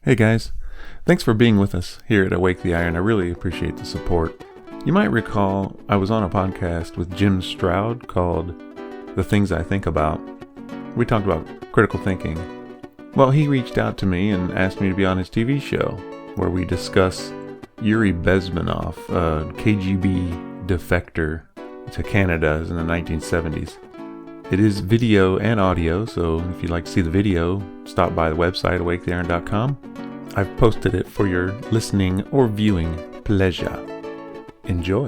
Hey guys, thanks for being with us here at Awake the Iron. I really appreciate the support. You might recall I was on a podcast with Jim Stroud called The Things I Think About. We talked about critical thinking. Well, he reached out to me and asked me to be on his TV show where we discuss Yuri Bezmenov, a KGB defector to Canada in the 1970s. It is video and audio, so if you'd like to see the video, stop by the website, awaketheIron.com. I've posted it for your listening or viewing pleasure. Enjoy.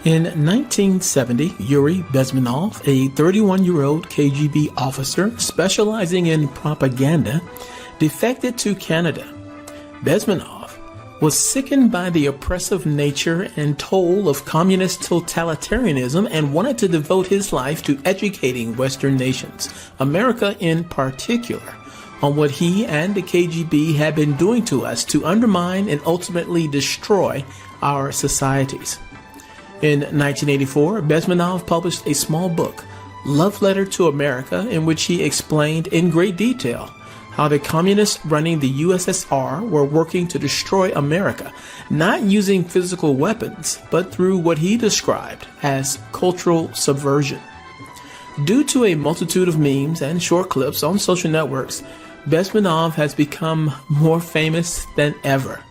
In 1970, Yuri Bezmenov, a 31-year-old KGB officer specializing in propaganda, defected to Canada. Bezmenov was sickened by the oppressive nature and toll of communist totalitarianism and wanted to devote his life to educating Western nations, America in particular, on what he and the KGB had been doing to us to undermine and ultimately destroy our societies. In 1984, Bezemonov published a small book, Love Letter to America, in which he explained in great detail how the communists running the USSR were working to destroy America, not using physical weapons, but through what he described as cultural subversion. Due to a multitude of memes and short clips on social networks, Bezemonov has become more famous than ever.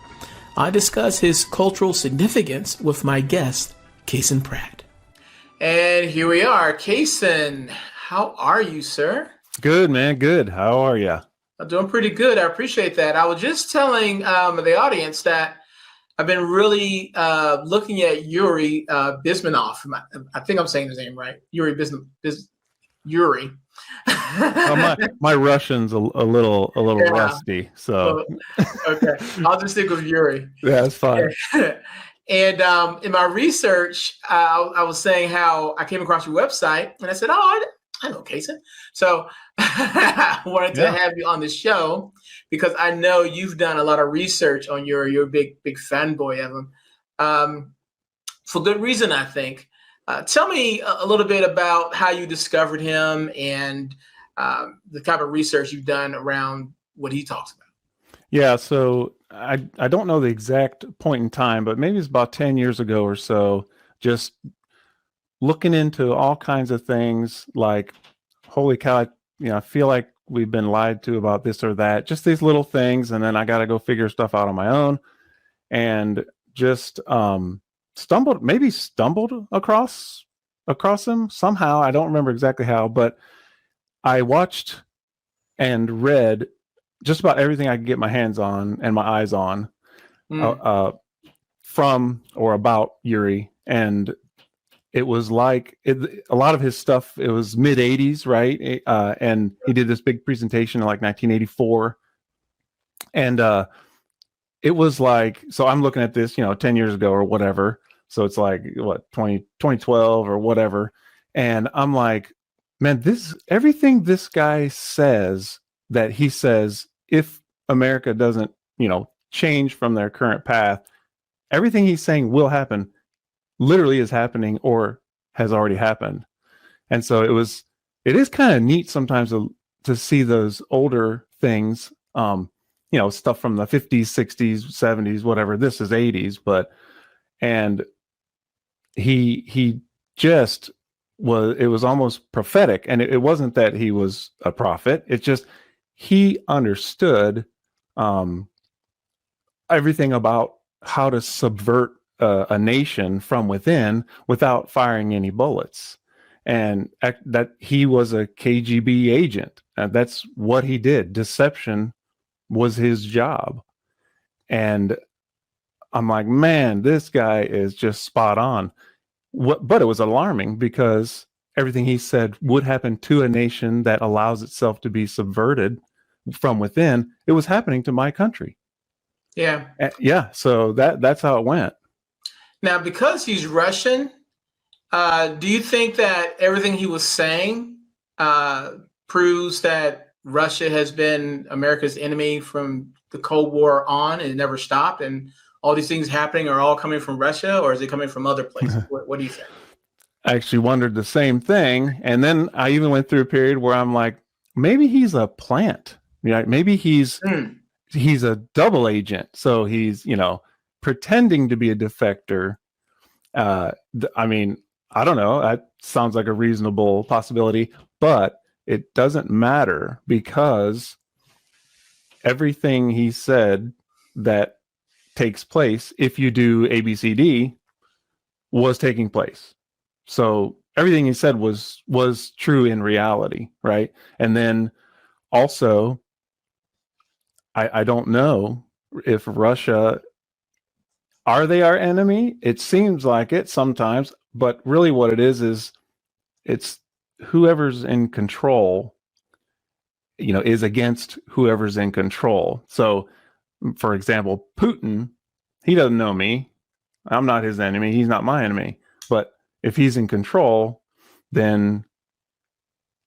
I discuss his cultural significance with my guest, Cason Pratt. And here we are. Cason, how are you, sir? Good, man. Good. How are you? I'm doing pretty good. I appreciate that. I was just telling the audience that I've been really looking at Yuri Bezmenov. I think I'm saying his name right. Yuri Yuri. Well, my Russian's a little yeah. Rusty, so okay. I'll just stick with Yuri. Yeah, that's fine. And in my research, I was saying how I came across your website, and I said, "Oh, I know Cason." So I wanted to have you on the show because I know you've done a lot of research on Yuri. You're a big fanboy of him, for good reason, I think. Tell me a little bit about how you discovered him and the type of research you've done around what he talks about. Yeah, so I don't know the exact point in time, but maybe it's about 10 years ago or so, just looking into all kinds of things like, holy cow, I feel like we've been lied to about this or that, just these little things. And then I got to go figure stuff out on my own and just stumbled across him somehow. I don't remember exactly how, but I watched and read just about everything I could get my hands on and my eyes on from or about Yuri. And it was like a lot of his stuff, it was mid 80s, right? And he did this big presentation in like 1984. And it was like, so I'm looking at this, 10 years ago or whatever. So it's like, 2012 or whatever. And I'm like, man, everything this guy says that he says, if America doesn't, change from their current path, everything he's saying will happen, literally is happening or has already happened. And so it is kind of neat sometimes to see those older things, stuff from the 50s, 60s, 70s, whatever. This is 80s, and he just it was almost prophetic. And it wasn't that he was a prophet. It's just, he understood everything about how to subvert a nation from within without firing any bullets. And that he was a KGB agent. And that's what he did. Deception was his job. And I'm like, man, this guy is just spot on. But it was alarming because everything he said would happen to a nation that allows itself to be subverted from within. It was happening to my country. Yeah. Yeah. So that's how it went. Now, because he's Russian, do you think that everything he was saying proves that Russia has been America's enemy from the Cold War on and it never stopped, and all these things happening are all coming from Russia, or is it coming from other places? What do you think? I actually wondered the same thing. And then I even went through a period where I'm like, maybe he's a plant. Yeah, maybe he's a double agent. So he's, pretending to be a defector. I mean, I don't know. That sounds like a reasonable possibility, but it doesn't matter because everything he said that takes place, if you do ABCD, was taking place. So everything he said was true in reality, right? And then also, I don't know if Russia, are they our enemy? It seems like it sometimes, but really what it is it's whoever's in control, is against whoever's in control. So, for example, Putin, he doesn't know me. I'm not his enemy. He's not my enemy. But if he's in control, then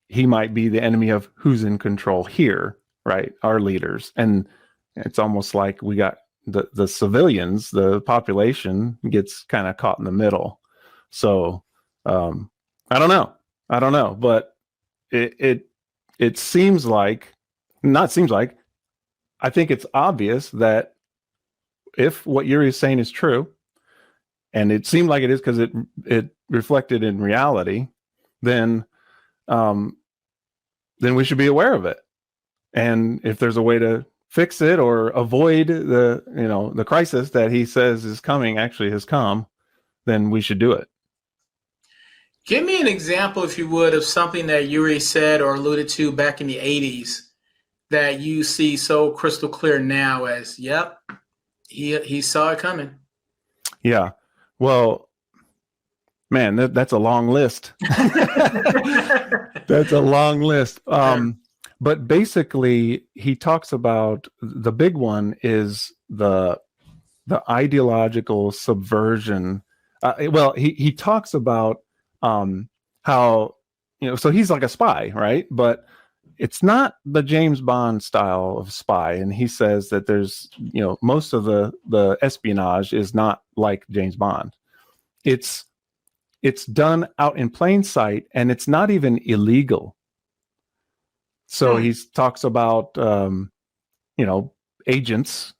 he might be the enemy of who's in control here, right? Our leaders. And it's almost like we got the civilians, the population gets kind of caught in the middle. So I don't know, but it seems like, I think it's obvious that if what Yuri is saying is true, and it seemed like it is because it reflected in reality, then we should be aware of it. And if there's a way to fix it or avoid the crisis that he says is coming, actually has come, then we should do it. Give me an example, if you would, of something that Yuri said or alluded to back in the 80s that you see so crystal clear now as, yep, he saw it coming. Yeah. Well, man, that's a long list. That's a long list. But basically, he talks about the big one is the ideological subversion. He talks about how, so he's like a spy, right? But it's not the James Bond style of spy. And he says that there's, most of the espionage is not like James Bond. It's done out in plain sight, and it's not even illegal. So he talks about, agents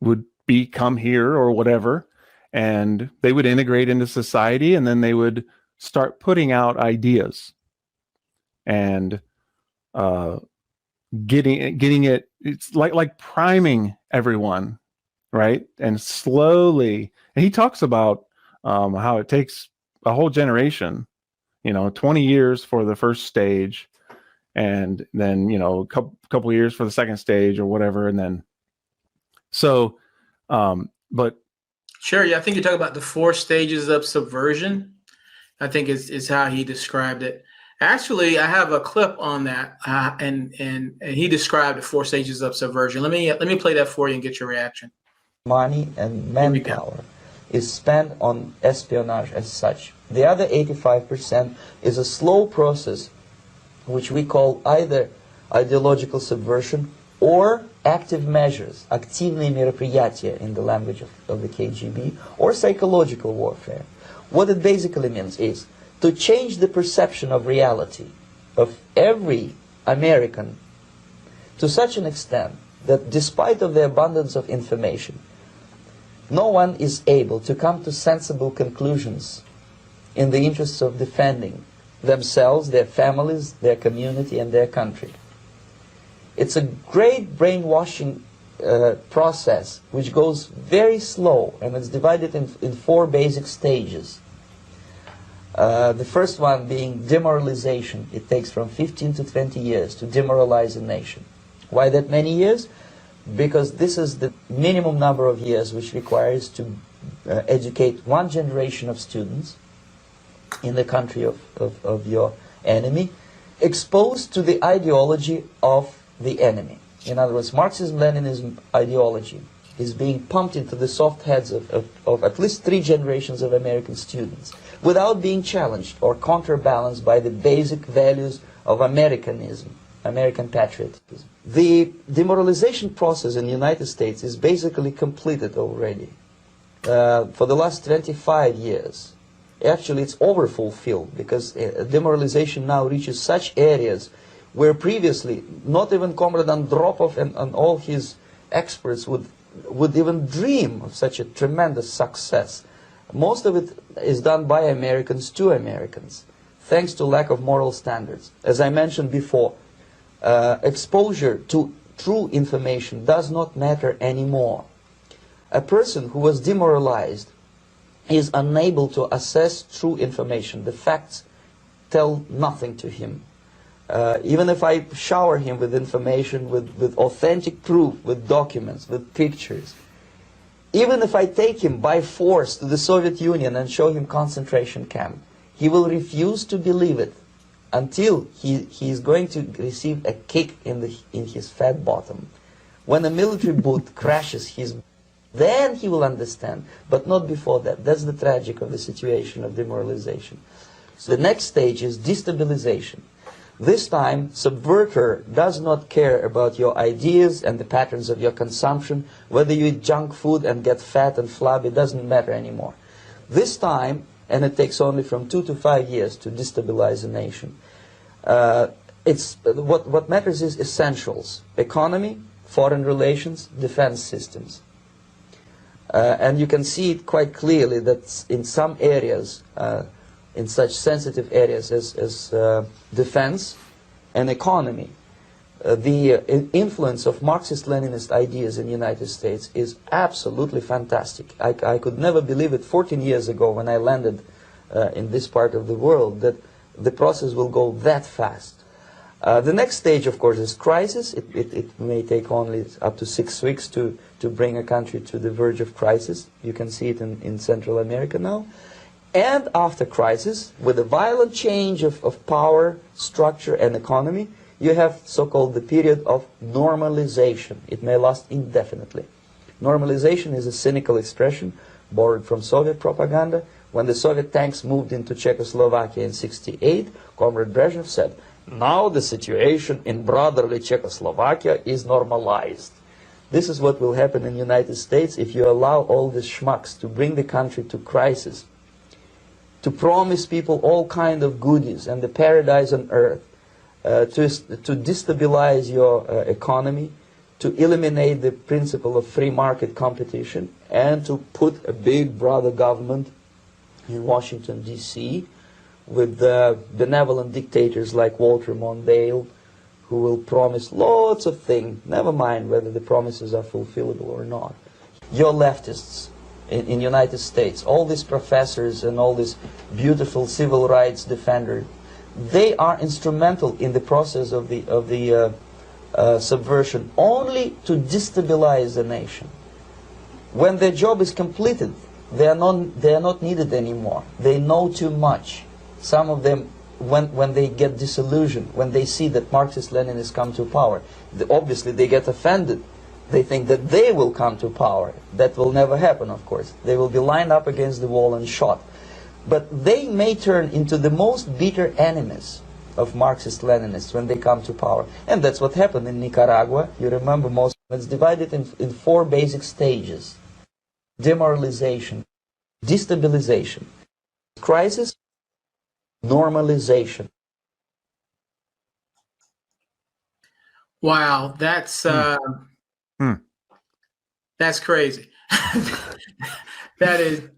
would come here or whatever, and they would integrate into society, and then they would start putting out ideas and getting it. It's like priming everyone, right? And slowly, and he talks about how it takes a whole generation, 20 years for the first stage, and then a couple years for the second stage or whatever, and then but sure, yeah, I think you're talking about the 4 stages of subversion. I think is how he described it. Actually, I have a clip on that, and he described the 4 stages of subversion. Let me play that for you and get your reaction. Money and manpower is spent on espionage as such. The other 85% is a slow process, which we call either ideological subversion or active measures, активные мероприятия in the language of the KGB, or psychological warfare. What it basically means is to change the perception of reality of every American to such an extent that despite of the abundance of information, no one is able to come to sensible conclusions in the interests of defending themselves, their families, their community, and their country. It's a great brainwashing process which goes very slow, and it's divided in 4 basic stages. The first one being demoralization. It takes from 15 to 20 years to demoralize a nation. Why that many years? Because this is the minimum number of years which requires to educate 1 generation of students in the country of your enemy, exposed to the ideology of the enemy. In other words, Marxism-Leninism ideology is being pumped into the soft heads of at least 3 generations of American students without being challenged or counterbalanced by the basic values of Americanism, American patriotism. The demoralization process in the United States is basically completed already. For the last 25 years. Actually, it's overfulfilled because demoralization now reaches such areas where previously not even Comrade Andropov and all his experts would even dream of such a tremendous success. Most of it is done by Americans to Americans, thanks to lack of moral standards. As I mentioned before, exposure to true information does not matter anymore. A person who was demoralized is unable to assess true information. The facts tell nothing to him. Even if I shower him with information, with authentic proof, with documents, with pictures, even if I take him by force to the Soviet Union and show him concentration camp, he will refuse to believe it until he is going to receive a kick in his fat bottom. When a military boot crashes his, then he will understand, but not before that. That's the tragic of the situation of demoralization. So the next stage is destabilization. This time, subverter does not care about your ideas and the patterns of your consumption. Whether you eat junk food and get fat and flabby, doesn't matter anymore. This time, and it takes only from 2 to 5 years to destabilize a nation, what matters is essentials: economy, foreign relations, defense systems. And you can see it quite clearly that in some areas, in such sensitive areas as defense and economy, the influence of Marxist-Leninist ideas in the United States is absolutely fantastic. I could never believe it 14 years ago when I landed in this part of the world that the process will go that fast. The next stage, of course, is crisis. It may take only up to 6 weeks to bring a country to the verge of crisis. You can see it in Central America now. And after crisis, with a violent change of power, structure, and economy, you have so-called the period of normalization. It may last indefinitely. Normalization is a cynical expression borrowed from Soviet propaganda. When the Soviet tanks moved into Czechoslovakia in '68, Comrade Brezhnev said, "Now the situation in brotherly Czechoslovakia is normalized." This is what will happen in the United States if you allow all these schmucks to bring the country to crisis, to promise people all kind of goodies and the paradise on earth, to destabilize your economy, to eliminate the principle of free market competition, and to put a big brother government in Washington, D.C., with benevolent dictators like Walter Mondale, who will promise lots of things, never mind whether the promises are fulfillable or not. Your leftists in the United States, all these professors and all these beautiful civil rights defenders, they are instrumental in the process of the subversion only to destabilize the nation. When their job is completed, they are not needed anymore. They know too much. Some of them, when they get disillusioned, when they see that Marxist-Leninists come to power, obviously they get offended. They think that they will come to power. That will never happen, of course. They will be lined up against the wall and shot. But they may turn into the most bitter enemies of Marxist-Leninists when they come to power. And that's what happened in Nicaragua. You remember, it's divided in 4 basic stages: demoralization, destabilization, crisis, normalization. Wow, that's crazy. That is,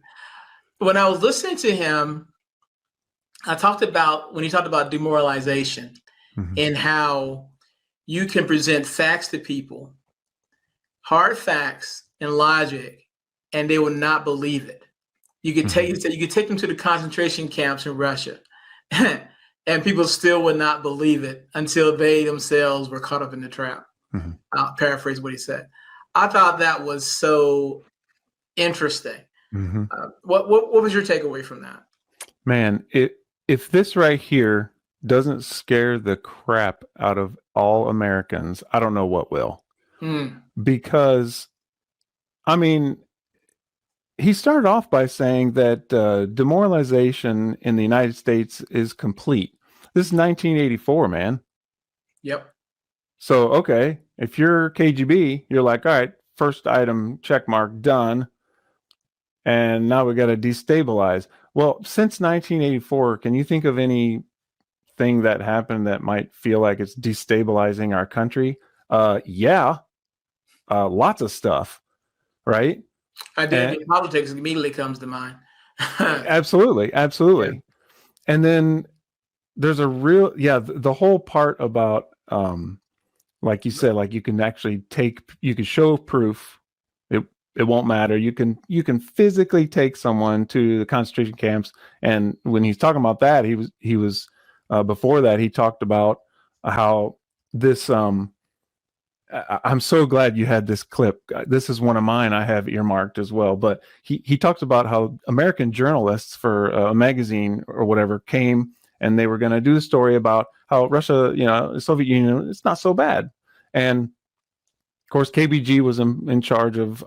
when I was listening to him, when he talked about demoralization and how you can present facts to people, hard facts and logic, and they will not believe it. You could take them to the concentration camps in Russia, and people still would not believe it until they themselves were caught up in the trap. I'll paraphrase what he said. I thought that was so interesting. What was your takeaway from that? Man, if this right here doesn't scare the crap out of all Americans, I don't know what will. Because, I mean, he started off by saying that demoralization in the United States is complete. This is 1984, man. Yep. So, okay, if you're KGB, you're like, all right, first item check mark done. And now we got to destabilize. Well, since 1984, can you think of anything that happened that might feel like it's destabilizing our country? Yeah, lots of stuff, right? Identity politics immediately comes to mind. Absolutely, absolutely. Yeah. And then there's a real, the whole part about, like you said, like you can actually you can show proof. It won't matter. You can physically take someone to the concentration camps. And when he's talking about that, he was before that, he talked about how this, I'm so glad you had this clip. This is one of mine I have earmarked as well. But he talks about how American journalists for a magazine or whatever came and they were going to do the story about how Russia, the Soviet Union, it's not so bad. And of course, KBG was in charge of,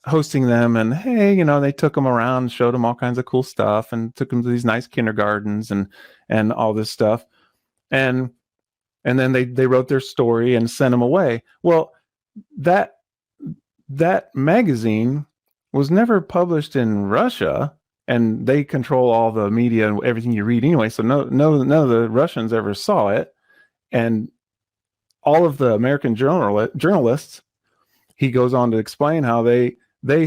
hosting them. And hey, they took them around, showed them all kinds of cool stuff, and took them to these nice kindergartens and all this stuff. And then they wrote their story and sent them away. Well, that magazine was never published in Russia, and they control all the media and everything you read anyway. So none of the Russians ever saw it, and all of the American journalists, he goes on to explain how they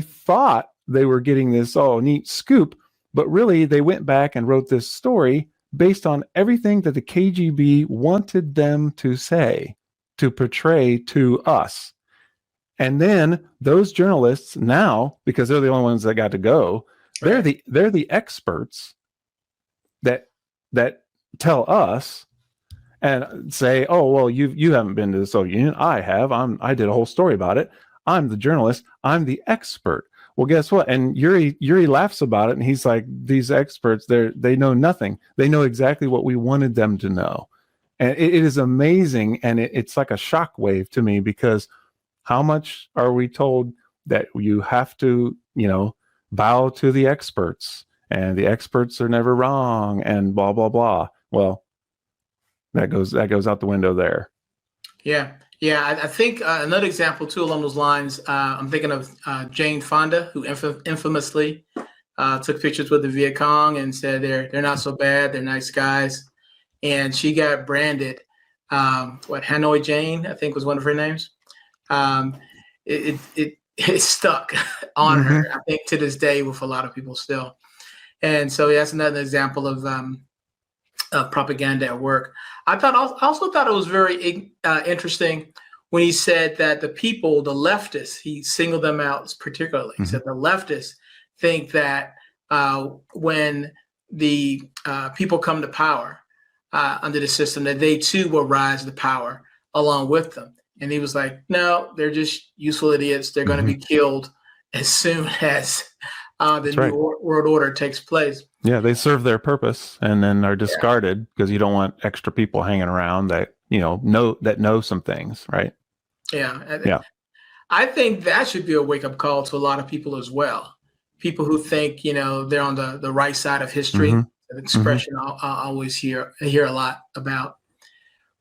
thought they were getting this neat scoop, but really they went back and wrote this story based on everything that the KGB wanted them to say, to portray to us. And then those journalists now, because they're the only ones that got to go, they're the experts that tell us and say, oh, well, you haven't been to the Soviet Union. I have. I did a whole story about it. I'm the journalist. I'm the expert. Well, guess what? And Yuri laughs about it, and he's like, these experts, they know nothing. They know exactly what we wanted them to know. And it is amazing, and it's like a shockwave to me, because how much are we told that you have to, bow to the experts, and the experts are never wrong, and blah, blah, blah. Well, that goes out the window there. Yeah. I think another example too along those lines. I'm thinking of Jane Fonda, who infamously took pictures with the Viet Cong and said they're not so bad, they're nice guys, and she got branded. Hanoi Jane, I think was one of her names. It stuck on her, I think, to this day with a lot of people still. And so that's another example of propaganda at work. I also thought it was very interesting when he said that the people, the leftists, he singled them out particularly. He said the leftists think that when the people come to power under the system, that they too will rise to power along with them. And he was like, no, they're just useful idiots. They're going to be killed as soon as New World Order takes place. Yeah, they serve their purpose and then are discarded because you don't want extra people hanging around that know some things, right? Yeah. I think that should be a wake-up call to a lot of people as well. People who think they're on the right side of history. An expression I always hear a lot about.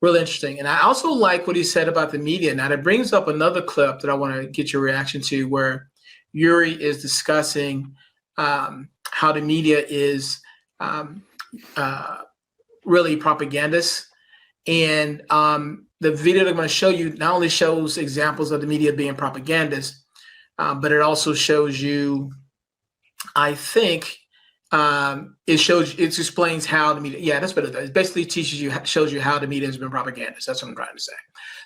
Real interesting. And I also like what he said about the media. Now that brings up another clip that I want to get your reaction to, where Yuri is discussing how the media is really propagandist. And the video that I'm going to show you not only shows examples of the media being propagandist, but it also shows you, I think, it explains how the media, that's what it does. It basically shows you how the media has been propagandist. That's what I'm trying to say.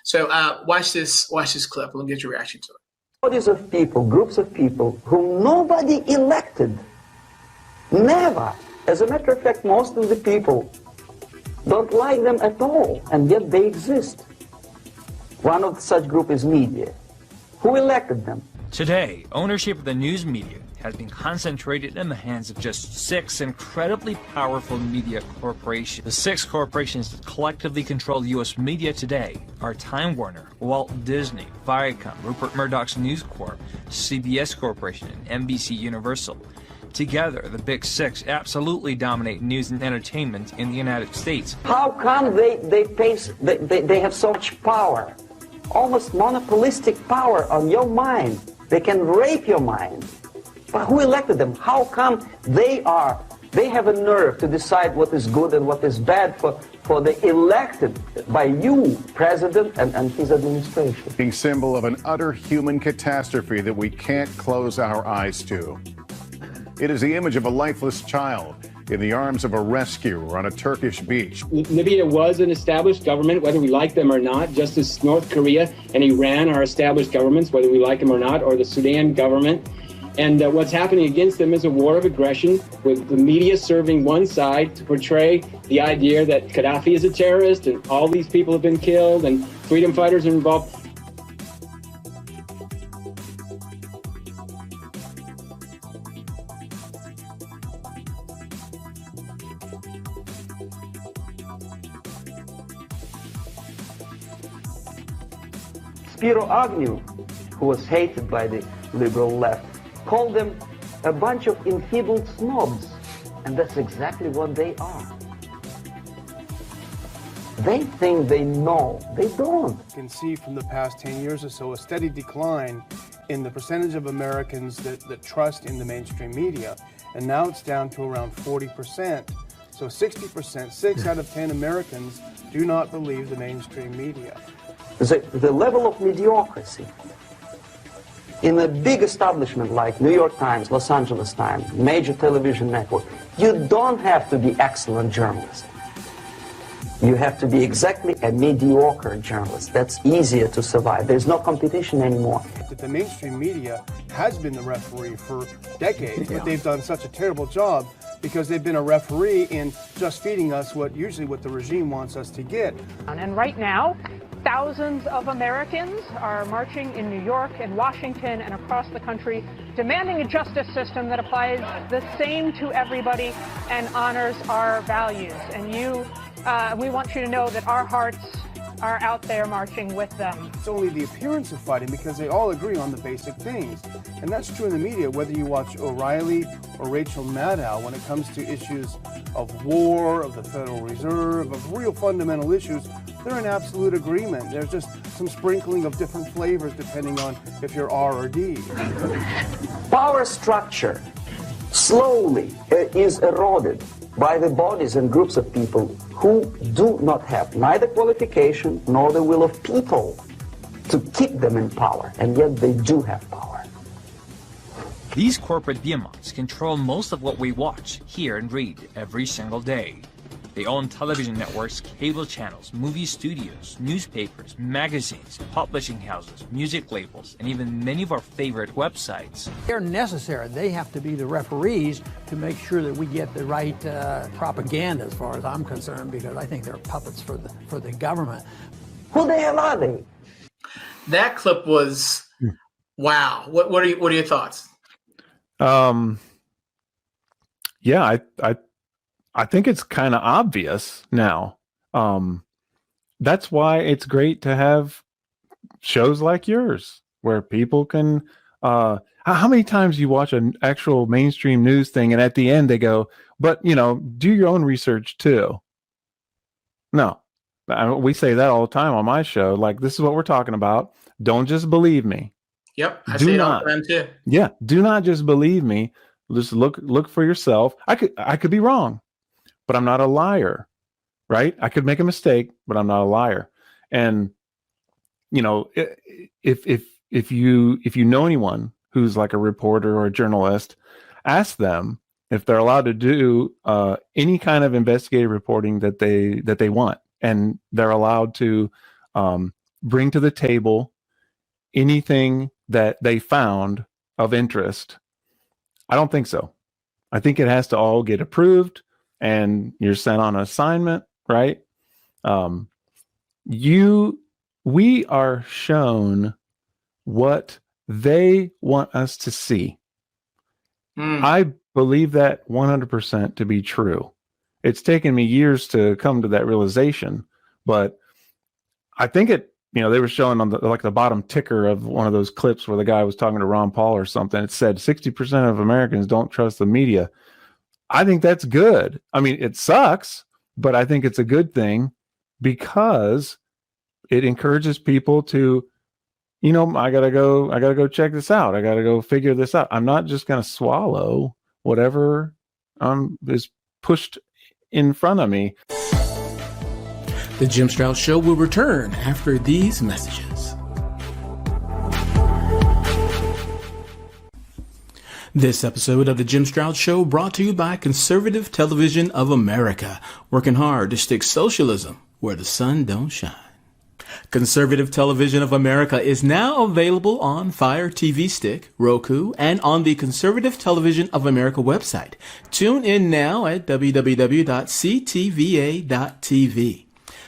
So watch this clip. We'll get your reaction to it. Bodies of people, groups of people whom nobody elected, never. As a matter of fact, most of the people don't like them at all, and yet they exist. One of such group is media. Who elected them? Today, ownership of the news media has been concentrated in the hands of just 6 incredibly powerful media corporations. The 6 corporations that collectively control U.S. media today are Time Warner, Walt Disney, Viacom, Rupert Murdoch's News Corp, CBS Corporation, and NBC Universal. Together, the Big Six absolutely dominate news and entertainment in the United States. How come they have so much power? Almost monopolistic power on your mind. They can rape your mind. But who elected them? How come they have a nerve to decide what is good and what is bad for the elected by you, President, and his administration? Being symbol of an utter human catastrophe that we can't close our eyes to. It is the image of a lifeless child in the arms of a rescuer on a Turkish beach. Libya was an established government, whether we like them or not, just as North Korea and Iran are established governments, whether we like them or not, or the Sudan government. And what's happening against them is a war of aggression, with the media serving one side to portray the idea that Gaddafi is a terrorist and all these people have been killed and freedom fighters are involved. Spiro Agnew, who was hated by the liberal left, called them a bunch of enfeebled snobs. And that's exactly what they are. They think they know. They don't. You can see from the past 10 years or so a steady decline in the percentage of Americans that trust in the mainstream media. And now it's down to around 40%. So 60%, 6 out of 10 Americans do not believe the mainstream media. The level of mediocrity in a big establishment like New York Times, Los Angeles Times, major television network, you don't have to be excellent journalist. You have to be exactly a mediocre journalist. That's easier to survive. There's no competition anymore. That the mainstream media has been the referee for decades, but they've done such a terrible job because they've been a referee in just feeding us what the regime wants us to get. And right now, thousands of Americans are marching in New York and Washington and across the country, demanding a justice system that applies the same to everybody and honors our values. And we want you to know that our hearts are out there marching with them. It's only the appearance of fighting because they all agree on the basic things. And that's true in the media, whether you watch O'Reilly or Rachel Maddow, when it comes to issues of war, of the Federal Reserve, of real fundamental issues, they're in absolute agreement. There's just some sprinkling of different flavors depending on if you're R or D. Power structure slowly is eroded by the bodies and groups of people who do not have neither qualification nor the will of people to keep them in power, and yet they do have power. These corporate behemoths control most of what we watch, hear, and read every single day. They own television networks, cable channels, movie studios, newspapers, magazines, publishing houses, music labels, and even many of our favorite websites. They're necessary. They have to be the referees to make sure that we get the right propaganda, as far as I'm concerned, because I think they're puppets for the government. Who the hell are they? That clip was wow. What are your thoughts? Yeah, I think it's kind of obvious now. That's why it's great to have shows like yours where people can. How many times you watch an actual mainstream news thing and at the end they go, "But do your own research too." No, we say that all the time on my show. Like, this is what we're talking about. Don't just believe me. Yep, I say it all the time too. Yeah, do not just believe me. Just look for yourself. I could be wrong, but I'm not a liar, right? I could make a mistake, but I'm not a liar. And if you know anyone who's like a reporter or a journalist, ask them if they're allowed to do any kind of investigative reporting that they want, and they're allowed to bring to the table anything that they found of interest. I don't think so. I think it has to all get approved and you're sent on an assignment, right? We are shown what they want us to see. I believe that 100% to be true. It's taken me years to come to that realization, but I think it they were showing on the bottom ticker of one of those clips where the guy was talking to Ron Paul or something. It said 60% of Americans don't trust the media. I think that's good. I mean, it sucks, but I think it's a good thing because it encourages people to, I gotta go check this out. I gotta go figure this out. I'm not just gonna swallow whatever is pushed in front of me. The Jim Stroud Show will return after these messages. This episode of The Jim Stroud Show brought to you by Conservative Television of America, working hard to stick socialism where the sun don't shine. Conservative Television of America is now available on Fire TV Stick, Roku, and on the Conservative Television of America website. Tune in now at www.ctva.tv.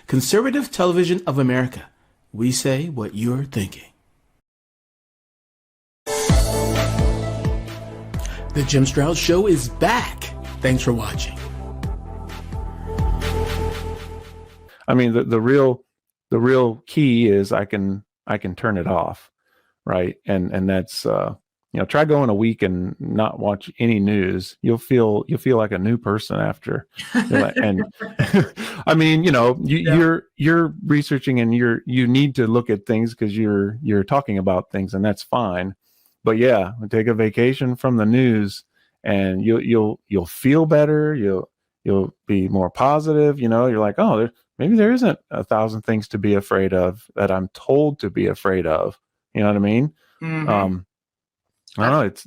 Conservative Television of America. We say what you're thinking. The Jim Stroud Show is back. Thanks for watching. I mean, the real key is I can turn it off, right? And that's try going a week and not watch any news. You'll feel like a new person after. And I mean, you're researching and you need to look at things because you're talking about things, and that's fine. But yeah, take a vacation from the news, and you'll feel better. You'll be more positive. You're like, oh, maybe there isn't 1,000 things to be afraid of that I'm told to be afraid of. You know what I mean? Mm-hmm. I don't know. It's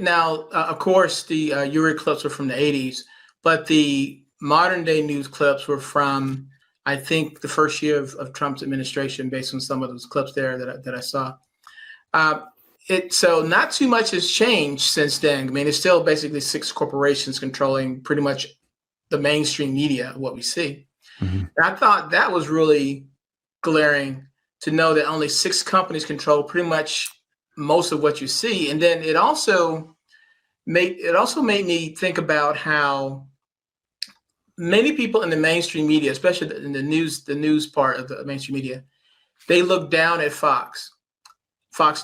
Now, of course, the Yuri clips were from the 80s, but the modern day news clips were from, I think, the first year of Trump's administration, based on some of those clips there that I saw. So not too much has changed since then. I mean, it's still basically 6 corporations controlling pretty much the mainstream media, what we see. Mm-hmm. And I thought that was really glaring to know that only 6 companies control pretty much most of what you see. And then it also made me think about how many people in the mainstream media, especially in the news part of the mainstream media, they look down at Fox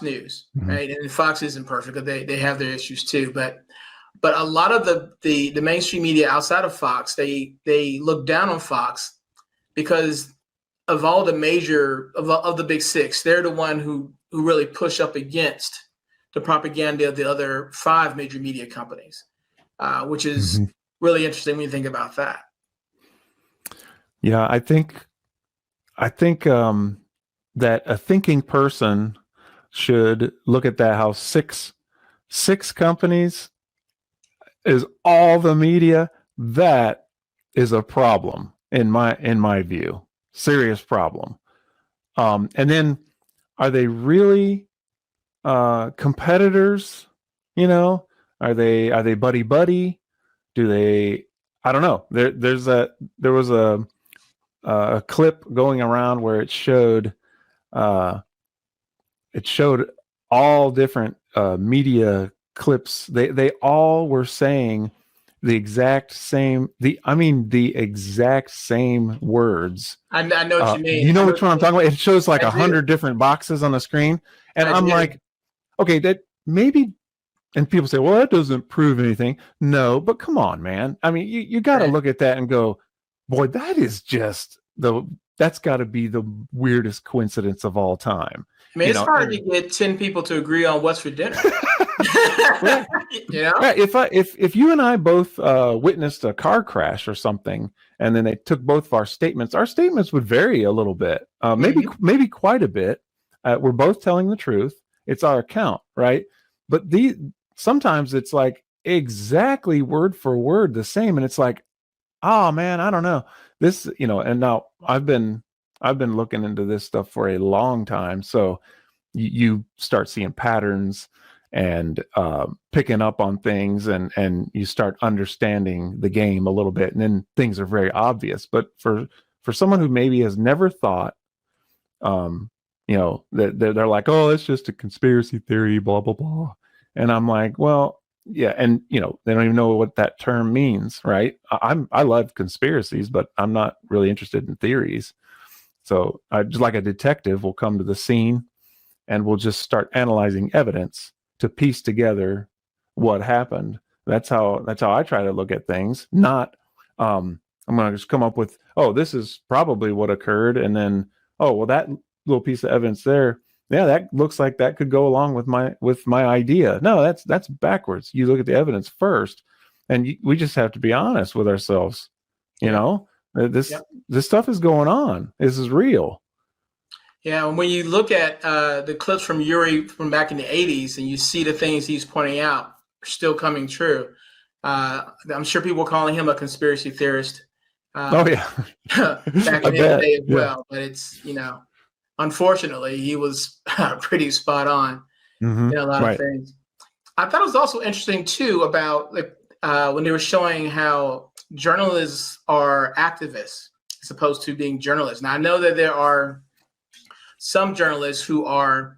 News, mm-hmm. right? And Fox isn't perfect. They have their issues too, but a lot of the mainstream media outside of Fox, they look down on Fox because of all the major of the big 6. They're the one who really push up against the propaganda of the other 5 major media companies, which is mm-hmm. really interesting when you think about that. Yeah, I think that a thinking person should look at that, how six companies is all the media. That is a problem in my view. Serious problem. And then are they really competitors? Are they buddy? Do they? I don't know. There was a clip going around where it showed all different media clips. They all were saying the exact same words. I know what you mean. You know which one I'm talking about? It shows like 100 different boxes on the screen. And I'm like, okay, that maybe, and people say, well, that doesn't prove anything. No, but come on, man. I mean, you got to look at that and go, boy, that is just that's got to be the weirdest coincidence of all time. I mean, it's hard to get 10 people to agree on what's for dinner. Right. Right. If you and I both witnessed a car crash or something, and then they took both of our statements would vary a little bit, maybe quite a bit. We're both telling the truth. It's our account, right? But sometimes it's like exactly word for word the same, and it's like, oh man, I don't know this, And now I've been looking into this stuff for a long time, so you start seeing patterns and picking up on things, and you start understanding the game a little bit, and then things are very obvious. But for someone who maybe has never thought, that they're like, oh, it's just a conspiracy theory, blah blah blah, and I'm like, well, yeah, and they don't even know what that term means, right? I love conspiracies, but I'm not really interested in theories. So just like a detective will come to the scene and will just start analyzing evidence to piece together what happened. That's how I try to look at things. Not I'm going to just come up with, oh, this is probably what occurred, and then, oh, well, that little piece of evidence there, yeah, that looks like that could go along with my idea. No, that's backwards. You look at the evidence first, and we just have to be honest with ourselves. You know, this stuff is going on. This is real. Yeah, and when you look at the clips from Yuri from back in the 80s, and you see the things he's pointing out are still coming true, I'm sure people are calling him a conspiracy theorist. Oh yeah, back in the day as well. But it's, you know, unfortunately, he was pretty spot on in a lot of things. I thought it was also interesting too about when they were showing how journalists are activists as opposed to being journalists. Now I know that there are some journalists who are,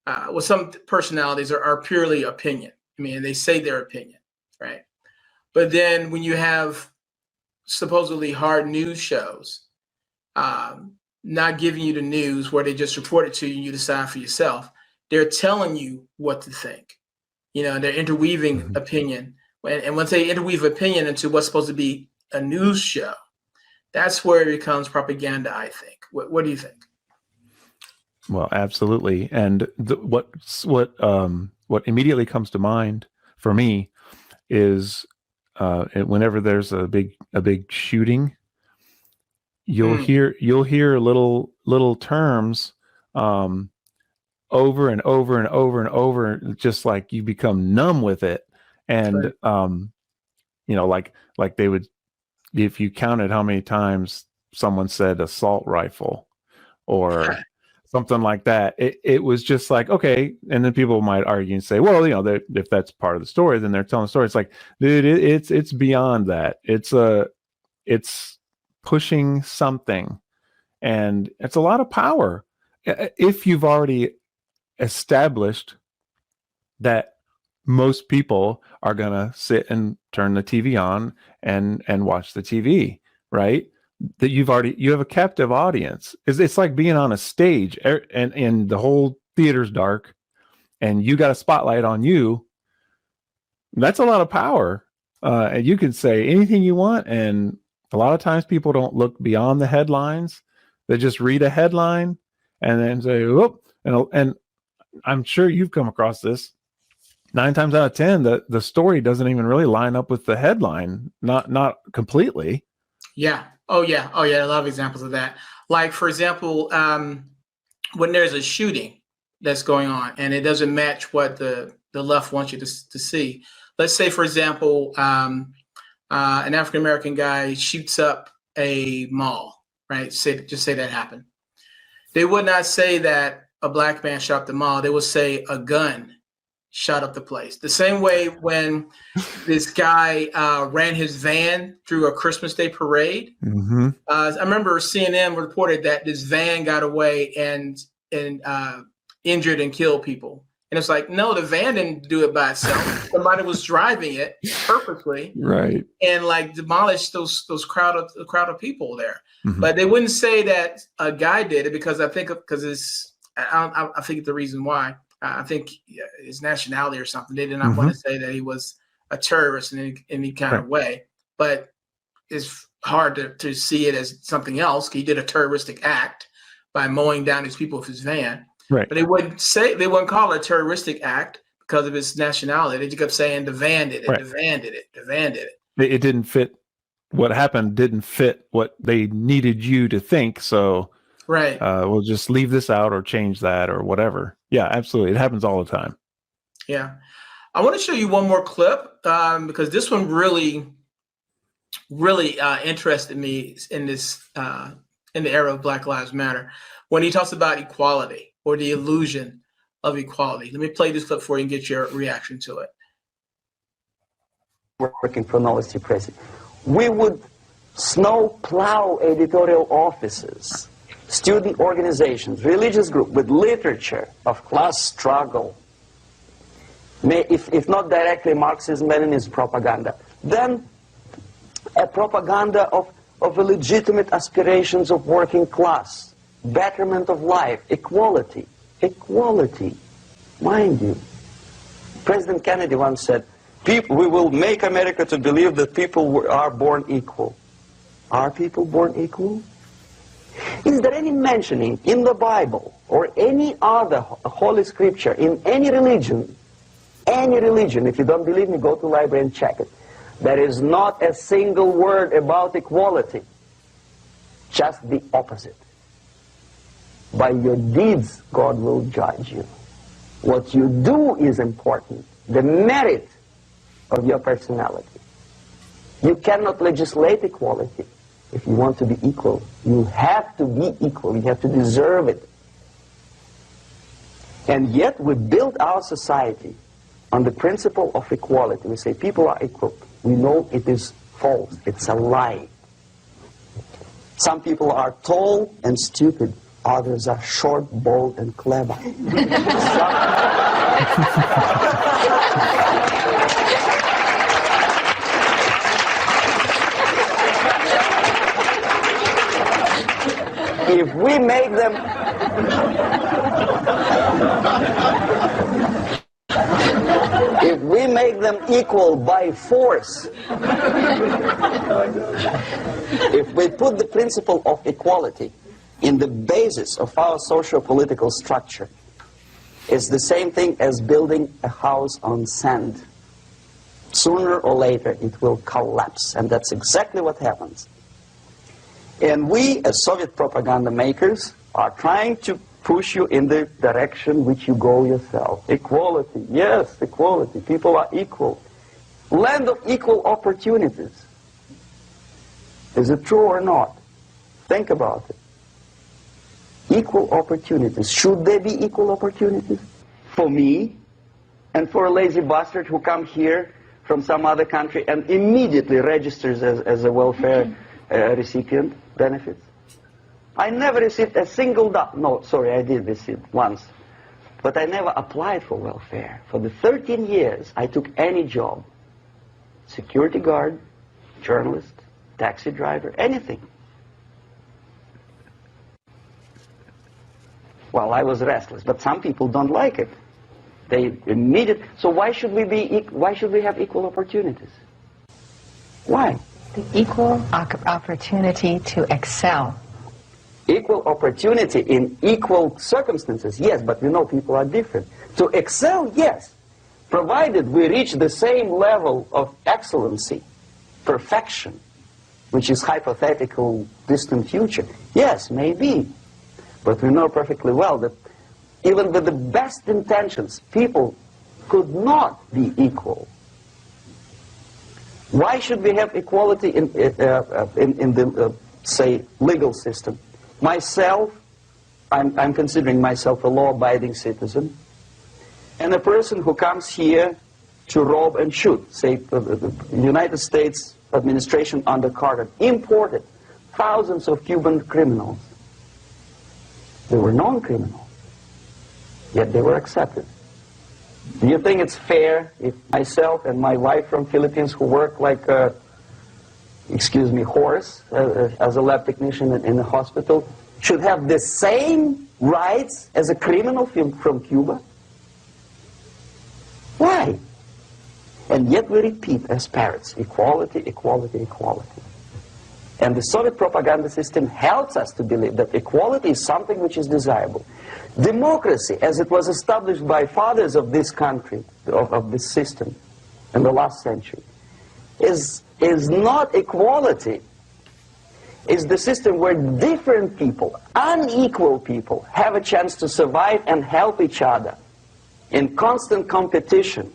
well, some personalities are purely opinion. I mean, they say their opinion, right? But then when you have supposedly hard news shows, not giving you the news where they just report it to you and you decide for yourself, they're telling you what to think. You know, they're interweaving opinion. And once they interweave opinion into what's supposed to be a news show, that's where it becomes propaganda, I think. What do you think? Well, absolutely. And what immediately comes to mind for me is whenever there's a big shooting, you'll hear little terms over and over and over and over, just like you become numb with it. And you know, like they would, if you counted how many times someone said assault rifle or something like that, it was just like, okay. And then people might argue and say, well, you know, if that's part of the story, then they're telling the story. It's like, dude, it's beyond that. It's pushing something, and it's a lot of power. If you've already established that most people are gonna sit and turn the TV on and watch the TV, right? That you have a captive audience. It's like being on a stage and the whole theater's dark and you got a spotlight on you. That's a lot of power. And you can say anything you want. And a lot of times people don't look beyond the headlines. They just read a headline and then say, whoop. And I'm sure you've come across this. 9 times out of 10, the story doesn't even really line up with the headline. Not completely. Yeah. Oh yeah. A lot of examples of that. Like, for example, when there's a shooting that's going on and it doesn't match what the left wants you to see. Let's say, for example, an African-American guy shoots up a mall, right? Just say that happened. They would not say that a black man shot up the mall. They would say a gun shot up the place. The same way when this guy ran his van through a Christmas Day parade. I remember CNN reported that this van got away and injured and killed people. And it's like, no, the van didn't do it by itself. Somebody was driving it purposely, right? And like demolished those crowd of people there. But they wouldn't say that a guy did it because I think the reason why. I think his nationality or something. They did not want to say that he was a terrorist in any kind of way, but it's hard to see it as something else. He did a terroristic act by mowing down these people with his van. Right. But they wouldn't call it a terroristic act because of his nationality. They just kept saying the van did it, the van did it, the van did it. It didn't fit. What happened didn't fit what they needed you to think. So we'll just leave this out or change that or whatever. Yeah, absolutely. It happens all the time. Yeah. I want to show you one more clip because this one really interested me in this in the era of Black Lives Matter when he talks about equality or the illusion of equality. Let me play this clip for you and get your reaction to it. Working for novelty press. We would snow plow editorial offices, student organizations, religious groups with literature of class struggle, if not directly Marxism, Leninism propaganda, then a propaganda of legitimate aspirations of working class, betterment of life, equality. Equality, mind you. President Kennedy once said, we will make America to believe that people are born equal. Are people born equal? Is there any mentioning in the Bible or any other holy scripture in any religion, if you don't believe me, go to the library and check it. There is not a single word about equality, just the opposite. By your deeds, God will judge you. What you do is important, the merit of your personality. You cannot legislate equality. If you want to be equal, you have to be equal. You have to deserve it. And yet we build our society on the principle of equality. We say people are equal. We know it is false. It's a lie. Some people are tall and stupid. Others are short, bold, and clever. If we make them equal by force, if we put the principle of equality in the basis of our socio-political structure, it's the same thing as building a house on sand. Sooner or later it will collapse, and that's exactly what happens. And we, as Soviet propaganda makers, are trying to push you in the direction which you go yourself. Equality, yes, equality. People are equal. Land of equal opportunities. Is it true or not? Think about it. Equal opportunities. Should there be equal opportunities? For me, and for a lazy bastard who comes here from some other country and immediately registers as a welfare recipient, benefits. I never received a single no, sorry, I did receive once. But I never applied for welfare. For the 13 years, I took any job. Security guard, journalist, taxi driver, anything. Well, I was restless, but some people don't like it. They immediately. So why should we have equal opportunities? Why? The equal opportunity to excel. Equal opportunity in equal circumstances, yes, but we know people are different. To excel, yes, provided we reach the same level of excellency, perfection, which is hypothetical, distant future. Yes, maybe. But we know perfectly well that even with the best intentions, people could not be equal. Why should we have equality in the, say, legal system? Myself, I'm considering myself a law-abiding citizen, and a person who comes here to rob and shoot, say, the United States administration under Carter imported thousands of Cuban criminals. They were non-criminals, yet they were accepted. Do you think it's fair if myself and my wife from Philippines, who work like a, excuse me, horse as a lab technician in a hospital, should have the same rights as a criminal from Cuba? Why? And yet we repeat as parrots, equality, equality, equality. And the Soviet propaganda system helps us to believe that equality is something which is desirable. Democracy, as it was established by fathers of this country, of this system in the last century, is not equality. It's the system where different people, unequal people, have a chance to survive and help each other in constant competition,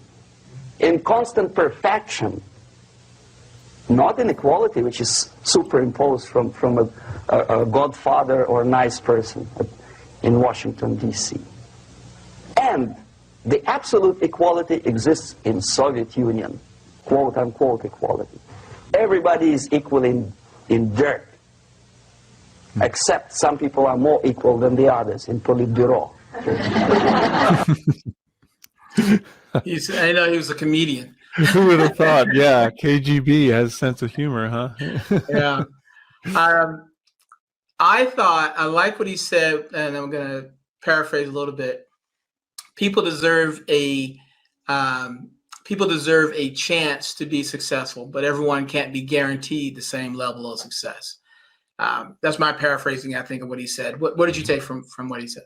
in constant perfection. Not inequality, which is superimposed from a godfather or a nice person in Washington, D.C. And the absolute equality exists in Soviet Union, quote-unquote equality. Everybody is equal in dirt, except some people are more equal than the others in Politburo. I know he was a comedian. Who would have thought? Yeah, KGB has a sense of humor, huh? Yeah. I like what he said, and I'm going to paraphrase a little bit. People deserve a chance to be successful, but everyone can't be guaranteed the same level of success. That's my paraphrasing, I think, of what he said. What did you take from what he said?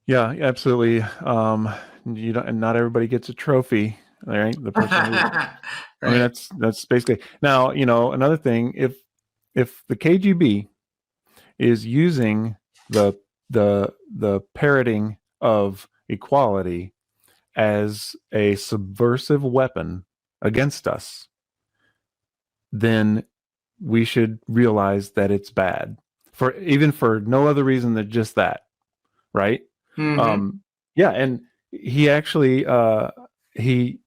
Yeah, absolutely. You don't, and not everybody gets a trophy, right? The person who, Right. I mean, that's basically. Now, another thing, if the KGB is using the parroting of equality as a subversive weapon against us, then we should realize that it's bad for no other reason than just that, right? Mm-hmm. Yeah, and he actually he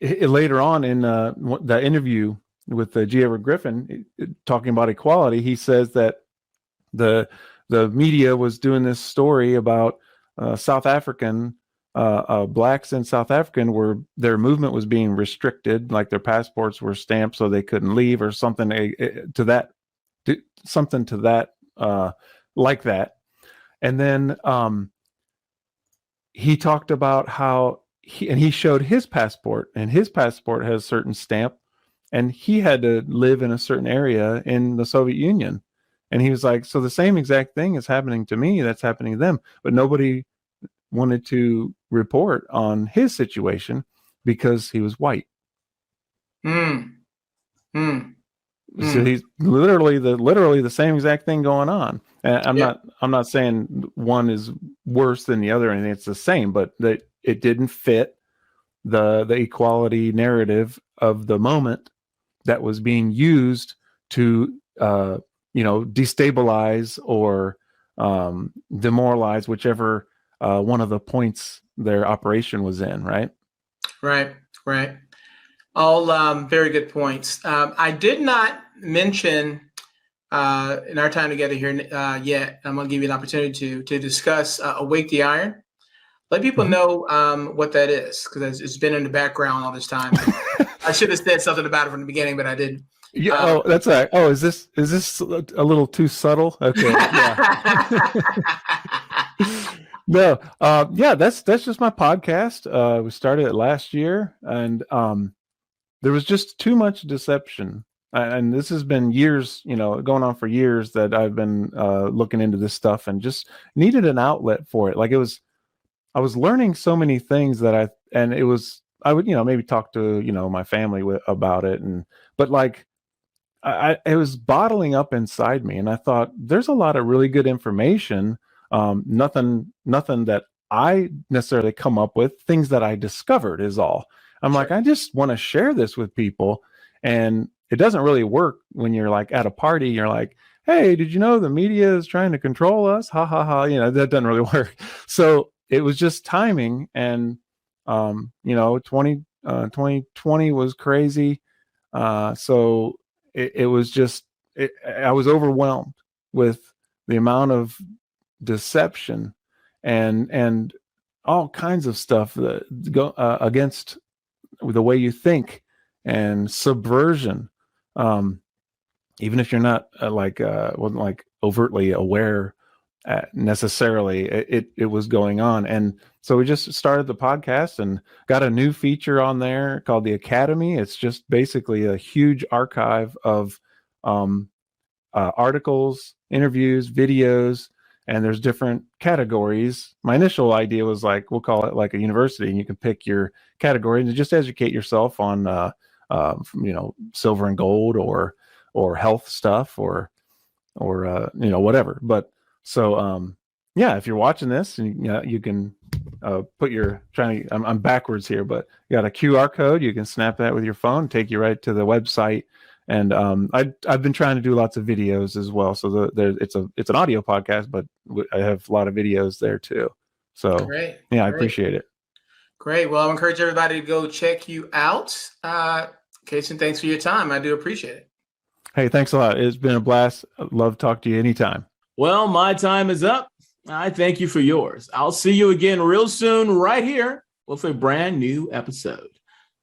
later on in the interview with G. Edward Griffin talking about equality, he says that the media was doing this story about South African blacks in South African where their movement was being restricted, like their passports were stamped so they couldn't leave or something to that like that. And then he talked about how he showed his passport, and his passport has a certain stamp, and he had to live in a certain area in the Soviet Union. And he was like, so the same exact thing is happening to me that's happening to them, but nobody wanted to report on his situation because he was white. So he's literally the same exact thing going on. And I'm not saying one is worse than the other or anything. It's the same, but that it didn't fit the equality narrative of the moment that was being used to destabilize or demoralize whichever one of the points their operation was in. Right. All very good points. I did not mention in our time together here yet. I'm going to give you an opportunity to discuss Awake the Iron. Let people know what that is, because it's been in the background all this time. I should have said something about it from the beginning, but I didn't. Yeah. That's all right. Oh, is this a little too subtle? Okay. Yeah. No. Yeah. That's just my podcast. We started it last year, and there was just too much deception. And this has been years, going on for years that I've been looking into this stuff and just needed an outlet for it. Like I was learning so many things that I would, maybe talk to, my family about it. But like, it was bottling up inside me. And I thought there's a lot of really good information. Nothing that I necessarily come up with, things that I discovered is all. I'm like, I just want to share this with people. And it doesn't really work when you're like at a party, you're like, hey, did you know the media is trying to control us? Ha ha ha. That doesn't really work. So it was just timing. And, 2020 was crazy. So it was just, I was overwhelmed with the amount of deception and all kinds of stuff that go against the way you think and subversion. Even if you're not wasn't like overtly aware necessarily, it was going on. And so we just started the podcast and got a new feature on there called the Academy. It's just basically a huge archive of articles, interviews, videos, and there's different categories. My initial idea was like, we'll call it like a university, and you can pick your category and just educate yourself on silver and gold or health stuff or whatever. But so if you're watching this, and you can put your I'm backwards here, but you got a QR code. You can snap that with your phone, take you right to the website. And I've been trying to do lots of videos as well. So it's an audio podcast, but I have a lot of videos there too. So Great. I appreciate it. Great. Well, I encourage everybody to go check you out. Cason, thanks for your time. I do appreciate it. Hey, thanks a lot. It's been a blast. I'd love to talk to you anytime. Well, my time is up. I thank you for yours. I'll see you again real soon right here with a brand new episode.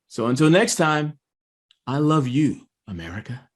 So until next time, I love you, America.